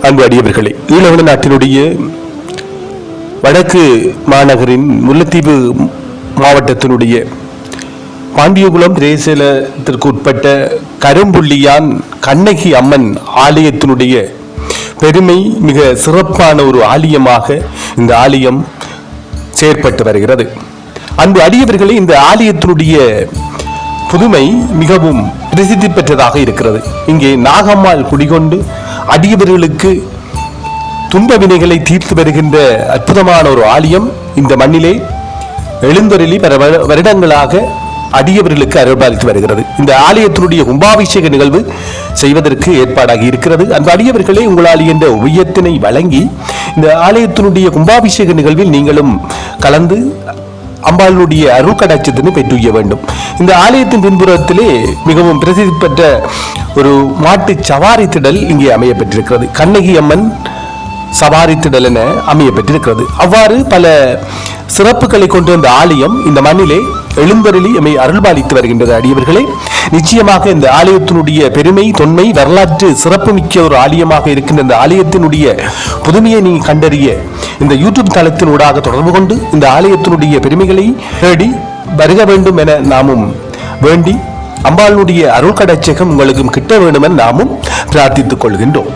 அன்பு அடியவர்களே, ஈழவன நாட்டினுடைய வடக்கு மாநகரின் முல்லைத்தீவு மாவட்டத்தினுடைய பாண்டியகுளம் பிரதேசத்திற்கு உட்பட்ட கரும்புள்ளியான் கண்ணகி அம்மன் ஆலயத்தினுடைய பெருமை மிக சிறப்பான ஒரு ஆலயமாக இந்த ஆலயம் செயற்பட்டு வருகிறது. அன்பு அடியவர்களே, இந்த ஆலயத்தினுடைய புதுமை மிகவும் பிரசித்தி பெற்றதாக இருக்கிறது. இங்கே நாகம்மாள் குடிகொண்டு அடியவர்களுக்கு துன்ப வினைகளை தீர்த்து வருகின்ற அற்புதமான ஒரு ஆலயம் இந்த மண்ணிலே எழுந்தருளி பல வருடங்களாக அடியவர்களுக்கு அருள்பாலித்து வருகிறது. இந்த ஆலயத்தினுடைய கும்பாபிஷேக நிகழ்வு செய்வதற்கு ஏற்பாடாகி இருக்கிறது. அந்த அடியவர்களே, உங்களால் என்ற உயத்தினை வழங்கி இந்த ஆலயத்தினுடைய கும்பாபிஷேக நிகழ்வில் நீங்களும் கலந்து அம்பாளுடைய அருள் கடாட்சத்தினை பெற்றுய வேண்டும். இந்த ஆலயத்தின் பின்புறத்திலே மிகவும் பிரசித்தி பெற்ற ஒரு மாட்டு சவாரி திடல் இங்கே அமைய பெற்றிருக்கிறது. கண்ணகி அம்மன் சவாரி திடல் என அமைய பெற்றிருக்கிறது. அவ்வாறு பல சிறப்புகளை கொண்டு இந்த ஆலயம் இந்த மண்ணிலே எழுந்தருளி அருள்பாலித்து வருகின்றது. அடியவர்களே, நிச்சயமாக இந்த ஆலயத்தினுடைய பெருமை, தொன்மை, வரலாற்று சிறப்புமிக்க ஒரு ஆலயமாக இருக்கின்ற இந்த ஆலயத்தினுடைய புதுமையை நீ கண்டறிய இந்த யூடியூப் தளத்தின் ஊடாக தொடர்பு கொண்டு இந்த ஆலயத்தினுடைய பெருமைகளை தேடி வருக வேண்டும் என நாமும் வேண்டி அம்பாளுடைய அருள் கடாட்சகம் உங்களுக்கும் கிட்ட வேண்டும் என நாமும் பிரார்த்தித்துக் கொள்கின்றோம்.